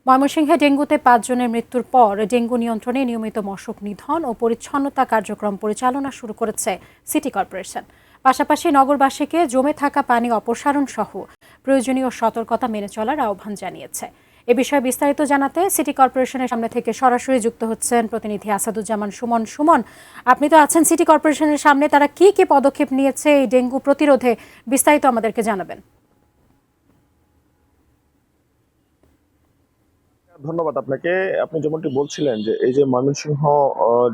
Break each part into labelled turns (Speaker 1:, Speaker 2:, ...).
Speaker 1: ময়মনসিংহে ডেঙ্গুতে ৫ জনের মৃত্যুর পর ডেঙ্গু নিয়ন্ত্রণে নিয়মিত মশক নিধন ও পরিচ্ছন্নতা কার্যক্রম পরিচালনা শুরু করেছে সিটি কর্পোরেশন। পাশাপাশি নগরবাসীকে জমে থাকা পানি অপসারণ সহ প্রয়োজনীয় সতর্কতা মেনে চলার আহ্বান জানিয়েছে। এ বিষয়ে বিস্তারিত জানাতে সিটি কর্পোরেশনের সামনে থেকে সরাসরি যুক্ত হচ্ছেন প্রতিনিধি আসাদুজ্জামান সুমন। সুমন, আপনি তো আছেন সিটি কর্পোরেশনের সামনে, তারা কি কি পদক্ষেপ নিয়েছে এই ডেঙ্গু প্রতিরোধে বিস্তারিত আমাদেরকে জানাবেন।
Speaker 2: ধন্যবাদ আপনাকে। আপনি যেমনটি বলছিলেন যে এই যে ময়মনসিংহ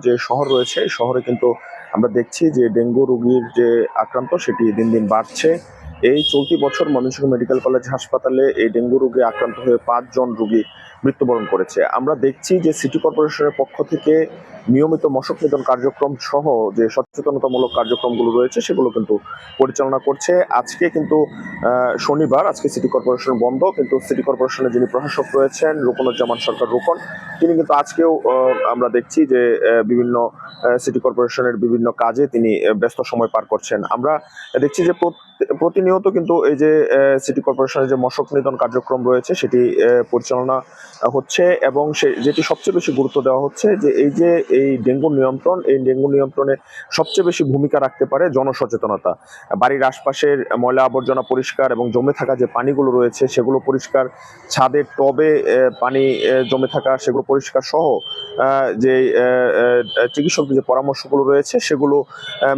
Speaker 2: যে শহর রয়েছে, এই শহরে কিন্তু আমরা দেখছি যে ডেঙ্গু রোগীর যে আক্রান্ত সেটি দিন দিন বাড়ছে। এই চলতি বছর ময়মনসিংহ মেডিকেল কলেজ হাসপাতালে এই ডেঙ্গু রোগে আক্রান্ত হয়ে ৫ জন রোগী মৃত্যুবরণ করেছে। আমরা দেখছি যে সিটি কর্পোরেশনের পক্ষ থেকে নিয়মিত মশক নিধন কার্যক্রম সহ যে সচেতনতামূলক কার্যক্রমগুলো রয়েছে সেগুলো কিন্তু পরিচালনা করছে। আজকে কিন্তু শনিবার, আজকে সিটি কর্পোরেশন বন্ধ, কিন্তু সিটি কর্পোরেশনের যিনি প্রশাসক রয়েছেন রুকনুজ্জামান সরকার রুকন, তিনি কিন্তু আজকেও আমরা দেখছি যে বিভিন্ন সিটি কর্পোরেশনের বিভিন্ন কাজে তিনি ব্যস্ত সময় পার করছেন। আমরা দেখছি যে প্রতিনিয়ত কিন্তু এই যে সিটি কর্পোরেশনের যে মশক নিধন কার্যক্রম রয়েছে সেটি পরিচালনা হচ্ছে, এবং যেটি সবচেয়ে বেশি গুরুত্ব দেওয়া হচ্ছে যে এই ডেঙ্গু নিয়ন্ত্রণ, এই ডেঙ্গু নিয়ন্ত্রণে সবচেয়ে বেশি ভূমিকা রাখতে পারে জনসচেতনতা। বাড়ির আশপাশের ময়লা আবর্জনা পরিষ্কার এবং জমে থাকা যে পানিগুলো রয়েছে সেগুলো পরিষ্কার, ছাদের টবে পানি জমে থাকা সেগুলো পরিষ্কার সহ যে চিকিৎসকদের যে পরামর্শগুলো রয়েছে সেগুলো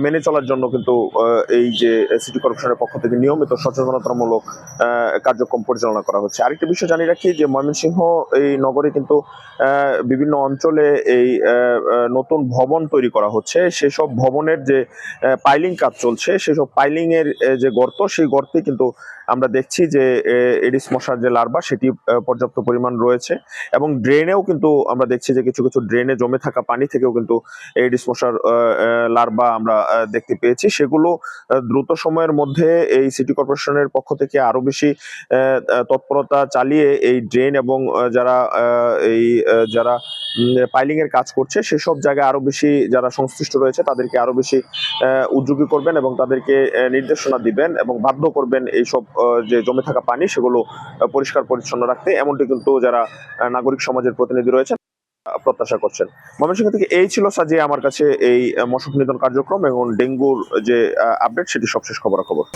Speaker 2: মেনে চলার জন্য কিন্তু এই যে সিটি কর্পোরেশনের পক্ষ থেকে নিয়মিত সচেতনতামূলক কার্যক্রম পরিচালনা করা হচ্ছে। আরেকটি বিষয় জানিয়ে রাখি যে ময়মনসিংহ এই নগরে কিন্তু বিভিন্ন অঞ্চলে এই নতুন ভবন তৈরি করা হচ্ছে। সেসব ভবনের যে পাইলিং কাজ চলছে, সেসব পাইলিং এর যে গর্ত, সেই গর্তে কিন্তু আমরা দেখছি যে এডিস মশার যে লার্ভা সেটি পর্যাপ্ত পরিমাণ রয়েছে, এবং ড্রেনেও কিন্তু আমরা দেখছি যে কিছু কিছু ড্রেনে জমে থাকা পানি থেকেও কিন্তু এডিস মশার লার্ভা আমরা দেখতে পেয়েছি। সেগুলো দ্রুত সময়ের মধ্যে এই সিটি কর্পোরেশনের পক্ষ থেকে আরো বেশি তৎপরতা চালিয়ে এই ড্রেন এবং যারা পাইলিং এর কাজ করছে সেসব জায়গায় আরো বেশি যারা সংশ্লিষ্ট রয়েছে তাদেরকে আরো বেশি উদ্যোগী করবেন এবং তাদেরকে নির্দেশনা দিবেন এবং বাধ্য করবেন এইসব যে জমে থাকা পানি সেগুলো পরিষ্কার পরিচ্ছন্ন রাখতে, এমনটি কিন্তু যারা নাগরিক সমাজের প্রতিনিধি রয়েছেন প্রত্যাশা করছেন। ময়মনসিংহ থেকে এই ছিল সাজিয়ে আমার কাছে এই মশক নিধন কার্যক্রম এবং ডেঙ্গুর যে আপডেট সেটি সবশেষ খবরাখবর।